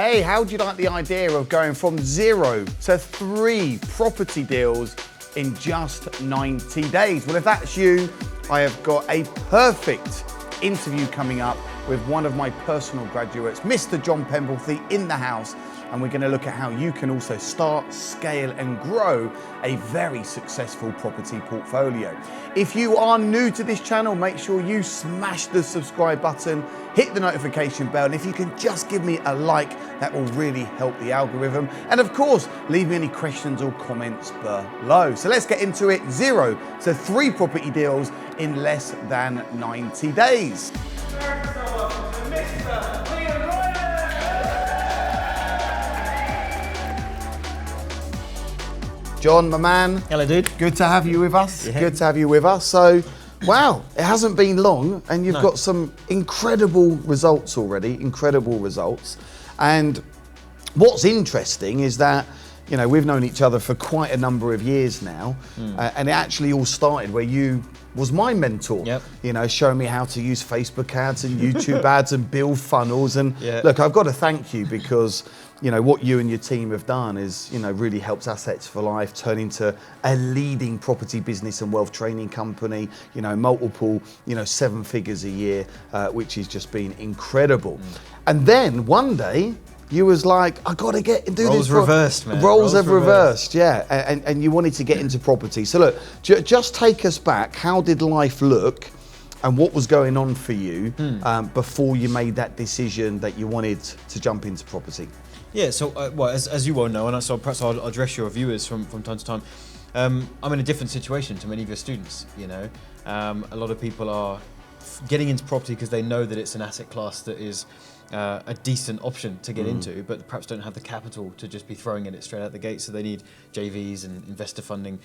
Hey, how do you like the idea of going from 0 to 3 property deals in just 90 days? Well, if that's you, I have got a perfect interview coming up with one of my personal graduates, Mr. Jon Penberthy, in the house. And we're going to look at how you can also start, scale and grow a very successful property portfolio. If you are new to this channel, make sure you smash the subscribe button, hit the notification bell, and if you can just give me a like, that will really help the algorithm. And of course, leave me any questions or comments below. So let's get into it. 0 to 3 property deals in less than 90 days. Jon, my man. Hello, dude. Good to have you with us. Yeah. Good to have you with us. So, wow, it hasn't been long and you've got some incredible results already, incredible results. And what's interesting is that, you know, we've known each other for quite a number of years now. And it actually all started where you was my mentor, you know, showing me how to use Facebook ads and YouTube ads and build funnels. And look, I've got to thank you because, you know, what you and your team have done is, you know, really helps Assets for Life turn into a leading property business and wealth training company, you know, multiple, you know, 7 figures a year, which has just been incredible. And then one day, you was like, I got to get and do Roles this. Reversed, man. Roles have reversed, yeah. And you wanted to get into property. So look, just take us back. How did life look and what was going on for you before you made that decision that you wanted to jump into property? Yeah, so well, as you well know, and so perhaps I'll address your viewers from time to time. I'm in a different situation to many of your students, you know. A lot of people are getting into property because they know that it's an asset class that is a decent option to get into, but perhaps don't have the capital to just be throwing at it straight out the gate, so they need JVs and investor funding.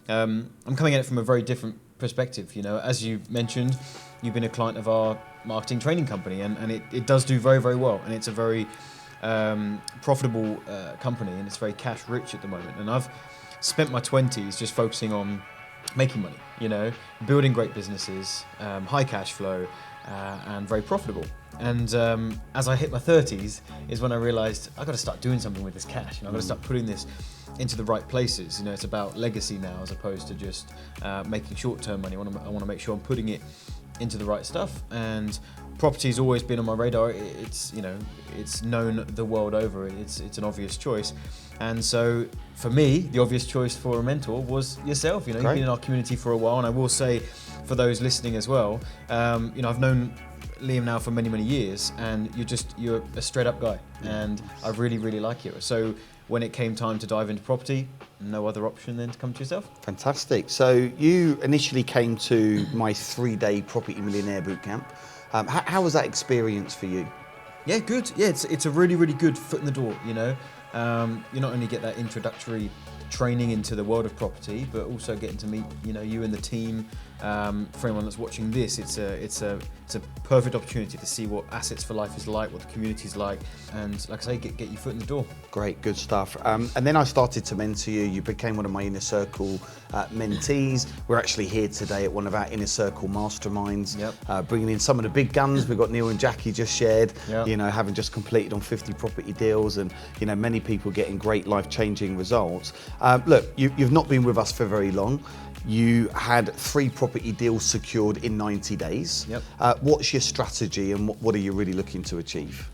I'm coming at it from a very different perspective, you know. As you mentioned, you've been a client of our marketing training company, and it does do very, very well, and it's a very profitable company, and it's very cash rich at the moment. And I've spent my 20s just focusing on making money, you know, building great businesses, high cash flow, and very profitable. And as I hit my 30s is when I realized I got to start doing something with this cash, and I've got to start putting this into the right places. You know, it's about legacy now as opposed to just making short-term money. I want to make sure I'm putting it into the right stuff, and property's always been on my radar. It's, you know, it's known the world over. It's an obvious choice, and so for me, the obvious choice for a mentor was yourself. You know, you've been in our community for a while, and I will say, for those listening as well, you know, I've known Liam now for many years, and you're a straight up guy, and I really like you. So when it came time to dive into property, no other option than to come to yourself. Fantastic. So you initially came to my 3-day Property Millionaire Bootcamp. How was that experience for you? Yeah, good. Yeah, it's a really good foot in the door, you know. You not only get that introductory training into the world of property, but also getting to meet, you know, you and the team. For anyone that's watching this, it's a perfect opportunity to see what Assets for Life is like, what the community is like, and like I say, get your foot in the door. Great, good stuff. And then I started to mentor you. You became one of my Inner Circle mentees. We're actually here today at one of our Inner Circle masterminds, bringing in some of the big guns. We've got Neil and Jackie just shared, you know, having just completed on 50 property deals, and, you know, many people getting great life-changing results. Look, you've not been with us for very long. You had 3 property deals secured in 90 days. What's your strategy, and what are you really looking to achieve?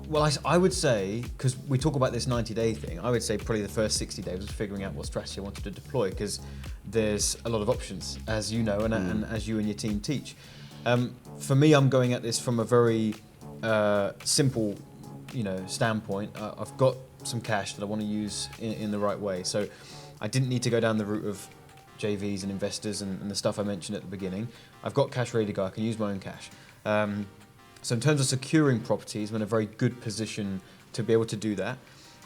Well, I would say, because we talk about this 90-day thing, I would say probably the first 60 days was figuring out what strategy I wanted to deploy, because there's a lot of options, as you know, and as you and your team teach. For me, I'm going at this from a very simple, you know, standpoint. I've got some cash that I want to use in the right way. So I didn't need to go down the route of JVs and investors and the stuff I mentioned at the beginning. I've got cash ready to go. I can use my own cash. So in terms of securing properties, I'm in a very good position to be able to do that.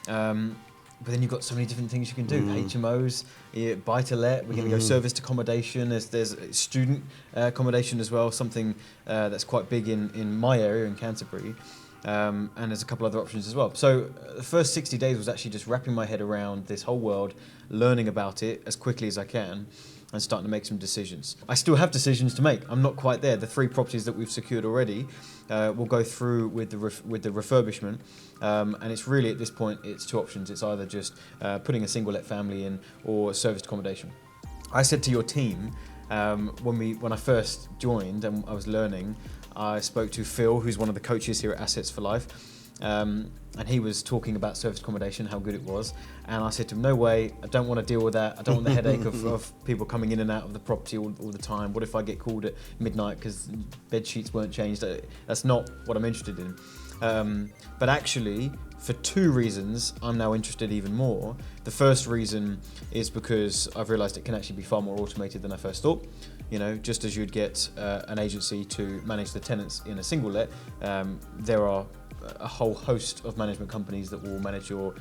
But then you've got so many different things you can do. HMOs, buy to let, we're going to go serviced accommodation. There's student accommodation as well, something that's quite big in my area in Canterbury. And there's a couple other options as well. So the first 60 days was actually just wrapping my head around this whole world, learning about it as quickly as I can. and starting to make some decisions. I still have decisions to make. I'm not quite there. The 3 properties that we've secured already will go through with the refurbishment, and it's really at this point it's 2 options. It's either just putting a single let family in or serviced accommodation. I said to your team when I first joined and I was learning, I spoke to Phil, who's one of the coaches here at Assets for Life. And he was talking about service accommodation, how good it was. And I said to him, no way, I don't want to deal with that. I don't want the headache of people coming in and out of the property all the time. What if I get called at midnight because bed sheets weren't changed? That's not what I'm interested in. But actually, for 2 reasons, I'm now interested even more. The first reason is because I've realized it can actually be far more automated than I first thought. You know, just as you'd get an agency to manage the tenants in a single let, there are a whole host of management companies that will manage your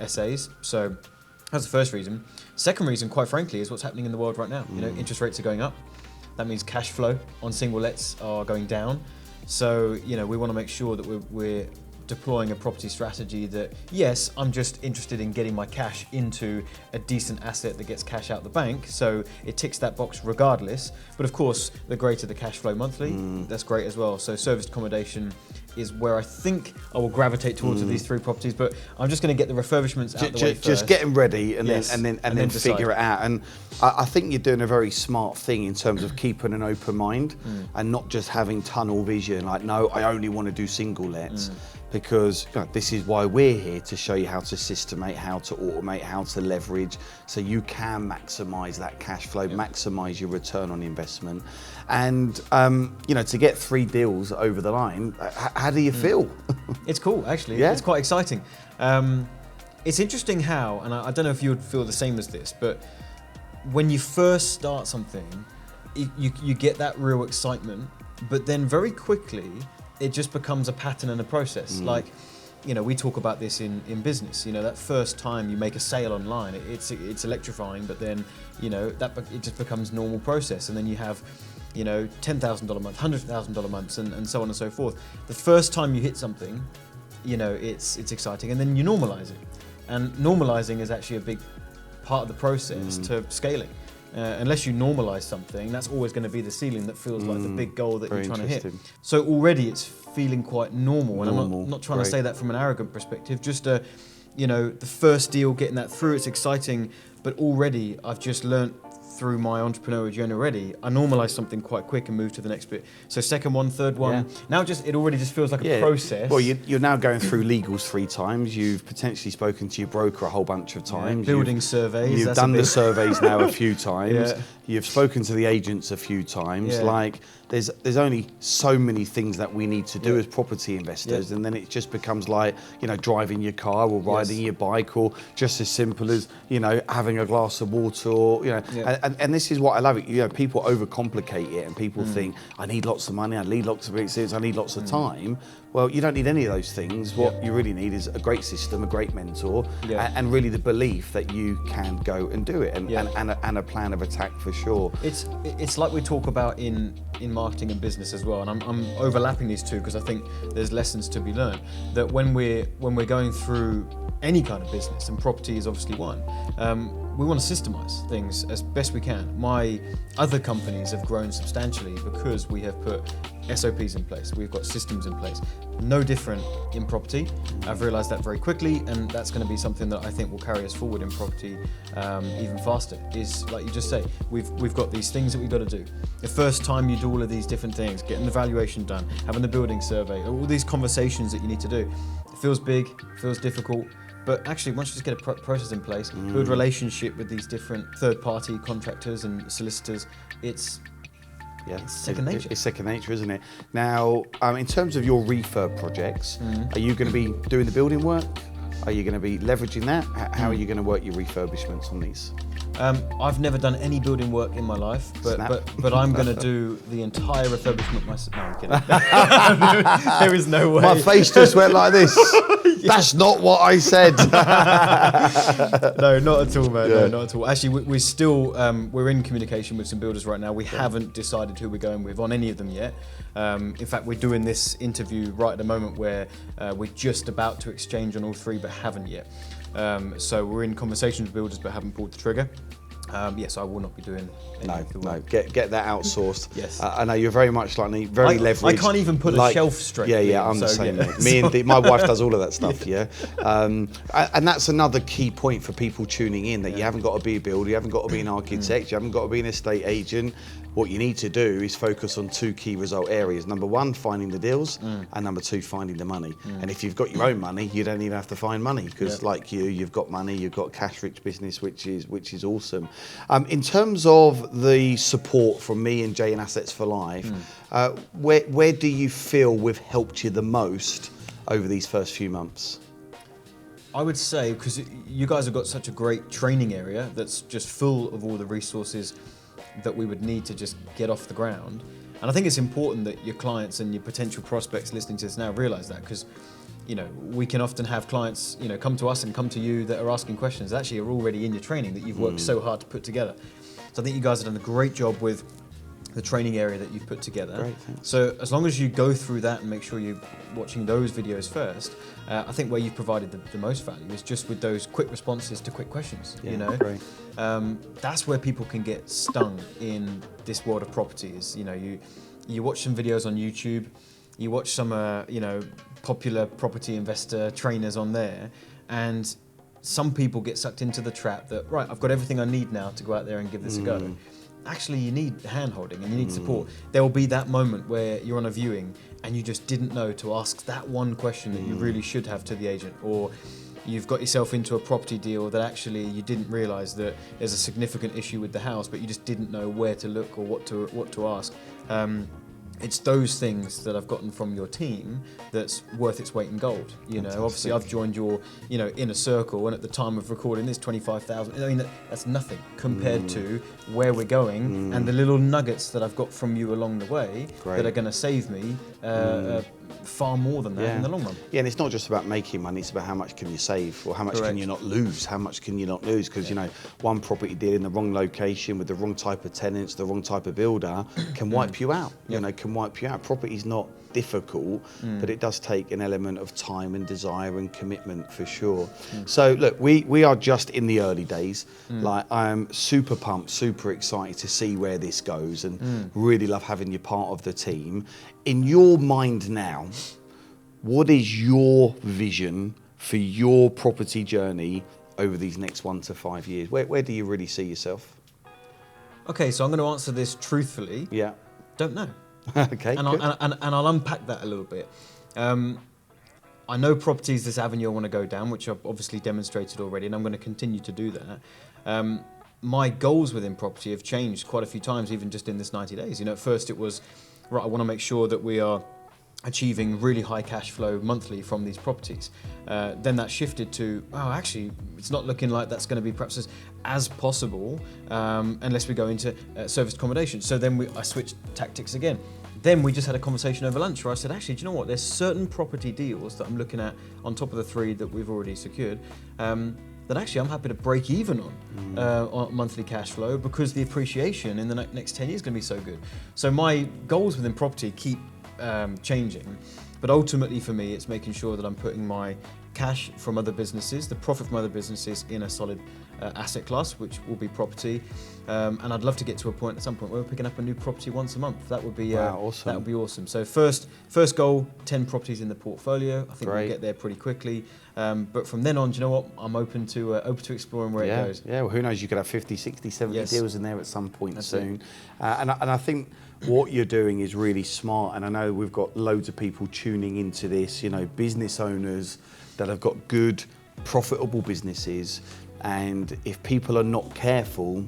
SAs. So that's the first reason. Second reason, quite frankly, is what's happening in the world right now. You know, interest rates are going up. That means cash flow on single lets are going down. So, you know, we want to make sure that we're deploying a property strategy that, yes, I'm just interested in getting my cash into a decent asset that gets cash out the bank, so it ticks that box regardless. But of course, the greater the cash flow monthly, that's great as well. So serviced accommodation is where I think I will gravitate towards with these 3 properties, but I'm just going to get the refurbishments out the way first. Just get them ready and Yes. then decide. figure it out. And I think you're doing a very smart thing in terms of keeping an open mind and not just having tunnel vision, like, no, I only want to do single lets. Because this is why we're here, to show you how to systemate, how to automate, how to leverage, so you can maximise that cash flow, maximise your return on investment. And you know, to get 3 deals over the line, how do you feel? It's cool, actually. Yeah? It's quite exciting. It's interesting how, and I don't know if you would feel the same as this, but when you first start something, you get that real excitement, but then very quickly, it just becomes a pattern and a process. Like, you know, we talk about this in business. You know, that first time you make a sale online, it's electrifying, but then, you know, it just becomes normal process. And then you have, you know, $10,000 a month, $100,000 months, and so on and so forth. The first time you hit something, you know, it's exciting, and then you normalize it. And normalizing is actually a big part of the process to scaling. Unless you normalize something, that's always going to be the ceiling that feels like the big goal that you're trying to hit. So already it's feeling quite normal. And I'm not trying to say that from an arrogant perspective, just you know, the first deal, getting that through, it's exciting, but already I've just learnt through my entrepreneurial journey already, I normalize something quite quick and move to the next bit. So second one, third one, now it already just feels like a process. Well, you're now going through legals 3 times. You've potentially spoken to your broker a whole bunch of times. Building surveys. You've done the surveys now a few times. Yeah. You've spoken to the agents a few times. Yeah. Like, there's only so many things that we need to do as property investors, and then it just becomes like, you know, driving your car or riding your bike, or just as simple as, you know, having a glass of water, or, you know, and this is what I love. You know, people overcomplicate it, and people think, I need lots of money, I need lots of experience, I need lots of time. Well, you don't need any of those things. What you really need is a great system, a great mentor, and really the belief that you can go and do it, and a plan of attack for sure. It's like we talk about in marketing and business as well, and I'm overlapping these two because I think there's lessons to be learned. That when we're going through any kind of business, and property is obviously one, we want to systemize things as best we can. My other companies have grown substantially because we have put SOPs in place, we've got systems in place. No different in property. I've realized that very quickly, and that's going to be something that I think will carry us forward in property even faster. Is, like you just say, we've got these things that we've got to do. The first time you do all of these different things, getting the valuation done, having the building survey, all these conversations that you need to do, it feels big, feels difficult. But actually, once you just get a process in place, build a relationship with these different third-party contractors and solicitors, it's second nature. It's second nature, isn't it? Now, in terms of your refurb projects, are you going to be doing the building work? Are you going to be leveraging that? How are you going to work your refurbishments on these? I've never done any building work in my life, but I'm going to do the entire refurbishment myself. No, I'm kidding. There is no way. My face just went like this. That's not what I said. No, not at all, man. No, not at all. Actually, we're still we're in communication with some builders right now. We haven't decided who we're going with on any of them yet. In fact, we're doing this interview right at the moment where we're just about to exchange on all 3, but haven't yet. So we're in conversations with builders, but haven't pulled the trigger. Yes, I will not be doing any No, of the no, work. get that outsourced. Yes. I know you're very much like me, very leveraged. I can't even put a shelf straight. Yeah, I'm the same. Mate. My wife does all of that stuff. Yeah, and that's another key point for people tuning in, that you haven't got to be a builder, you haven't got to be an architect, you haven't got to be an estate agent. What you need to do is focus on two key result areas. Number one, finding the deals, and number two, finding the money. And if you've got your own money, you don't even have to find money, because like you've got money, you've got cash-rich business, which is awesome. In terms of the support from me and Jay and Assets for Life, where do you feel we've helped you the most over these first few months? I would say, because you guys have got such a great training area that's just full of all the resources that we would need to just get off the ground. And I think it's important that your clients and your potential prospects listening to this now realise that, because we can often have clients come to us and come to you that are asking questions that actually are already in your training that you've worked so hard to put together. So I think you guys have done a great job with the training area that you've put together. Great, thanks. So as long as you go through that and make sure you're watching those videos first, I think where you've provided the most value is just with those quick responses to quick questions. Great. That's where people can get stung in this world of properties. You watch some videos on YouTube, you watch some popular property investor trainers on there, and some people get sucked into the trap that, right, I've got everything I need now to go out there and give this a go. Actually, you need hand-holding and you need support. There will be that moment where you're on a viewing and you just didn't know to ask that one question that you really should have to the agent, or you've got yourself into a property deal that actually you didn't realise that there's a significant issue with the house, but you just didn't know where to look or what to ask. It's those things that I've gotten from your team that's worth its weight in gold. Obviously I've joined your, inner circle, and at the time of recording this, 25,000. I mean, that's nothing compared to where we're going and the little nuggets that I've got from you along the way that are going to save me far more than that in the long run. Yeah, and it's not just about making money, it's about how much can you save, or how much can you not lose, how much can you not lose, because one property deal in the wrong location with the wrong type of tenants, the wrong type of builder can wipe you out, can wipe you out. Property's not difficult, but it does take an element of time and desire and commitment for sure. So look, we are just in the early days. Like, I'm super pumped, super excited to see where this goes, and really love having you part of the team. In your mind now, what is your vision for your property journey over these next 1 to 5 years? Where do you really see yourself? Okay, so I'm going to answer this truthfully. Yeah. Don't know. Okay, and I'll unpack that a little bit. I know property is this avenue I want to go down, which I've obviously demonstrated already, and I'm going to continue to do that. My goals within property have changed quite a few times, even just in this 90 days. At first it was, right, I want to make sure that we are achieving really high cash flow monthly from these properties. Then that shifted to, actually, it's not looking like that's going to be perhaps as possible unless we go into serviced accommodation. So then I switched tactics again. Then we just had a conversation over lunch where I said, actually, do you know what? There's certain property deals that I'm looking at on top of the 3 that we've already secured that actually I'm happy to break even on monthly cash flow, because the appreciation in the next 10 years is going to be so good. So my goals within property keep changing, but ultimately for me it's making sure that I'm putting my cash from other businesses, the profit from other businesses, in a solid asset class, which will be property, and I'd love to get to a point at some point where we're picking up a new property once a month. That would be awesome. That would be awesome. So first goal, 10 properties in the portfolio. I think we'll get there pretty quickly, but from then on, do you know what, I'm open to exploring where it goes. Yeah, well, who knows, you could have 50, 60, 70 deals in there at some point soon. And I think what you're doing is really smart, and I know we've got loads of people tuning into this, business owners that have got good, profitable businesses, and if people are not careful,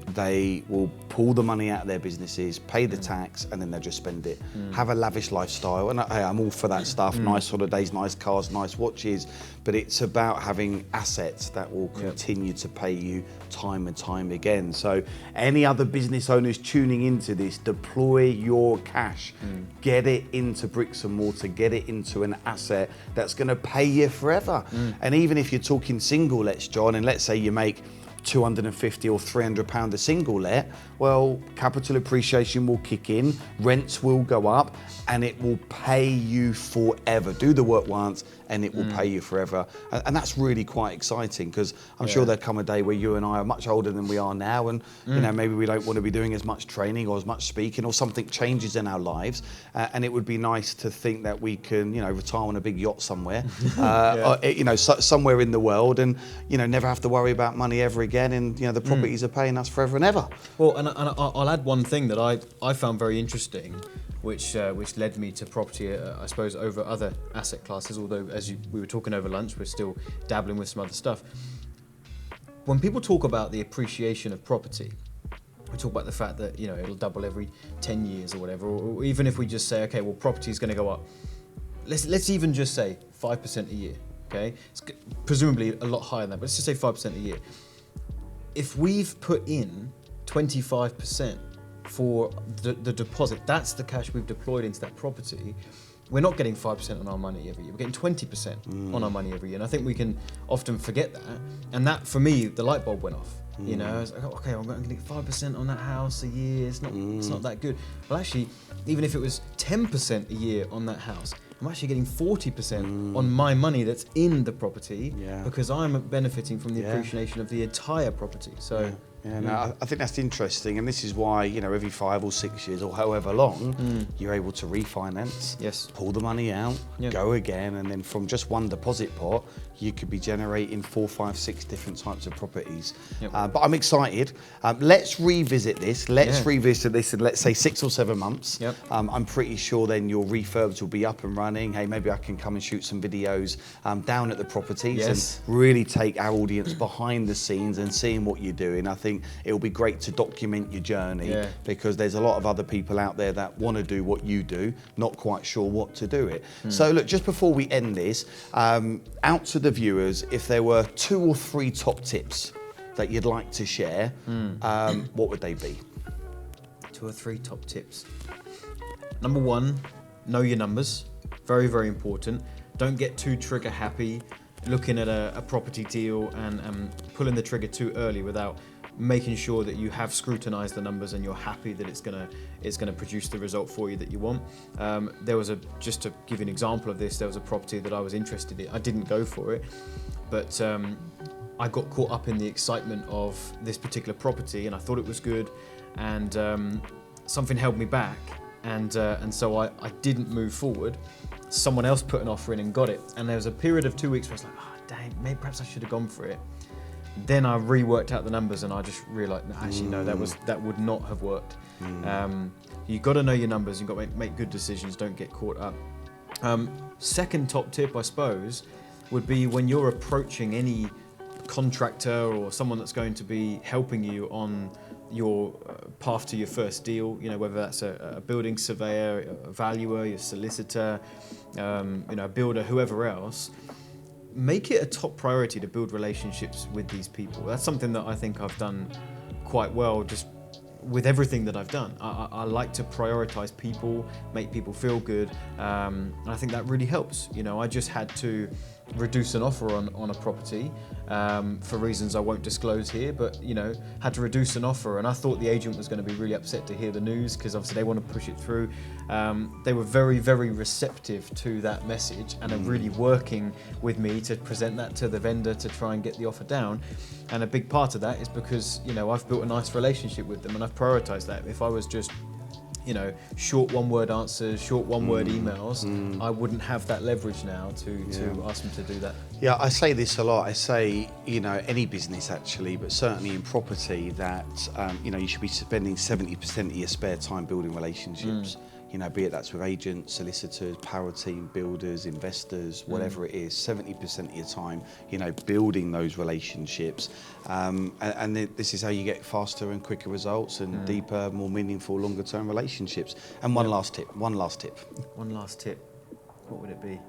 they will pull the money out of their businesses, pay the tax, and then they'll just spend it. Have a lavish lifestyle, and I'm all for that stuff, nice holidays, nice cars, nice watches, but it's about having assets that will continue to pay you time and time again. So any other business owners tuning into this, deploy your cash, get it into bricks and mortar, get it into an asset that's gonna pay you forever. And even if you're talking single lets, John, and let's say you make £250 or £300 a single let, well, capital appreciation will kick in, rents will go up, and it will pay you forever. Do the work once and it will pay you forever. And that's really quite exciting, because I'm sure there'll come a day where you and I are much older than we are now, and you know, maybe we don't want to be doing as much training or as much speaking, or something changes in our lives, and it would be nice to think that we can, you know, retire on a big yacht somewhere, or, you know, somewhere in the world, and you know, never have to worry about money ever again, and you know, the properties are paying us forever and ever. Well, and I'll add one thing that I found very interesting, which led me to property, I suppose, over other asset classes, although as we were talking over lunch, we're still dabbling with some other stuff. When people talk about the appreciation of property, we talk about the fact that, you know, it'll double every 10 years or whatever, or even if we just say, okay, well, property is going to go up. Let's even just say 5% a year, okay? It's presumably a lot higher than that, but let's just say 5% a year. If we've put in 25% for the deposit, that's the cash we've deployed into that property, we're not getting 5% on our money every year, we're getting 20% on our money every year. And I think we can often forget that. And that, for me, the light bulb went off. You know, I was like, okay, I'm going to get 5% on that house a year, it's not that good. But actually, even if it was 10% a year on that house, I'm actually getting 40% on my money that's in the property, because I'm benefiting from the appreciation of the entire property. So. Yeah, no, I think that's interesting, and this is why, you know, every 5 or 6 years or however long, you're able to refinance, pull the money out, go again, and then from just one deposit pot, you could be generating 4, 5, 6 different types of properties. But I'm excited. Let's revisit this. Revisit this in, let's say, 6 or 7 months. I'm pretty sure then your refurbs will be up and running. Hey, maybe I can come and shoot some videos down at the properties and really take our audience behind the scenes and seeing what you're doing. I think it'll be great to document your journey, because there's a lot of other people out there that want to do what you do, not quite sure what to do it. So look, just before we end this, out to the viewers, if there were 2 or 3 top tips that you'd like to share, what would they be? 2 or 3 top tips. Number 1, know your numbers. Very, very important. Don't get too trigger happy looking at a property deal and pulling the trigger too early without making sure that you have scrutinized the numbers and you're happy that it's gonna produce the result for you that you want. There was just to give you an example of this, there was a property that I was interested in. I didn't go for it, but I got caught up in the excitement of this particular property, and I thought it was good, and something held me back, and so I didn't move forward. Someone else put an offer in and got it, and there was a period of 2 weeks where I was like, oh dang, maybe perhaps I should have gone for it. Then I reworked out the numbers and I just realised, actually no, that would not have worked. You've got to know your numbers, you've got to make good decisions, don't get caught up. Second top tip, I suppose, would be when you're approaching any contractor or someone that's going to be helping you on your path to your first deal, you know, whether that's a building surveyor, a valuer, your solicitor, you know, a builder, whoever else, make it a top priority to build relationships with these people. That's something that I think I've done quite well just with everything that I've done. I like to prioritize people, make people feel good, and I think that really helps. You know, I just had to reduce an offer on a property for reasons I won't disclose here, but you know, had to reduce an offer, and I thought the agent was going to be really upset to hear the news because obviously they want to push it through. They were very, very receptive to that message and are really working with me to present that to the vendor to try and get the offer down. And a big part of that is because, you know, I've built a nice relationship with them and I've prioritized that. If I was just, you know, short one-word answers, short one-word emails, I wouldn't have that leverage now to ask them to do that. Yeah, I say this a lot. I say, you know, any business actually, but certainly in property, that, you know, you should be spending 70% of your spare time building relationships. You know, be it that's with agents, solicitors, power team, builders, investors, whatever it is, 70% of your time, you know, building those relationships. And this is how you get faster and quicker results and deeper, more meaningful, longer term relationships. And one last tip. One last tip. What would it be?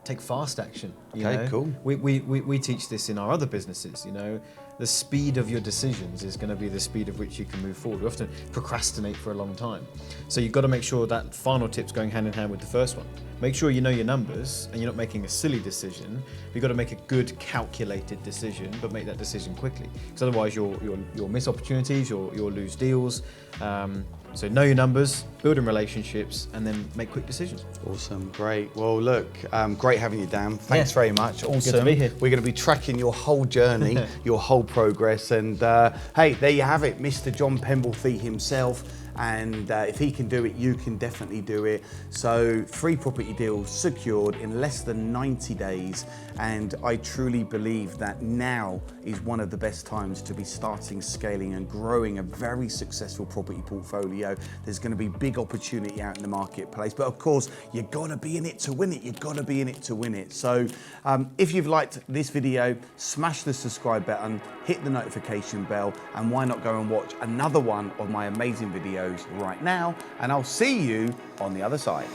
Take fast action. Okay, cool. We teach this in our other businesses, you know. The speed of your decisions is going to be the speed of which you can move forward. We often procrastinate for a long time. So you've got to make sure that final tip's going hand in hand with the first one. Make sure you know your numbers and you're not making a silly decision. You've got to make a good calculated decision, but make that decision quickly. Because otherwise you'll miss opportunities, you'll lose deals. So know your numbers, building relationships, and then make quick decisions. Awesome, great. Well, look, great having you, Dan. Thanks very much. Awesome. Good to be here. We're going to be tracking your whole journey, your whole progress. And hey, there you have it, Mr. Jon Penberthy himself. And if he can do it, you can definitely do it. So 3 property deals secured in less than 90 days. And I truly believe that now is one of the best times to be starting, scaling and growing a very successful property portfolio. There's going to be big opportunity out in the marketplace. But of course, you've got to be in it to win it. You've got to be in it to win it. So if you've liked this video, smash the subscribe button, hit the notification bell, and why not go and watch another one of my amazing videos right now, and I'll see you on the other side.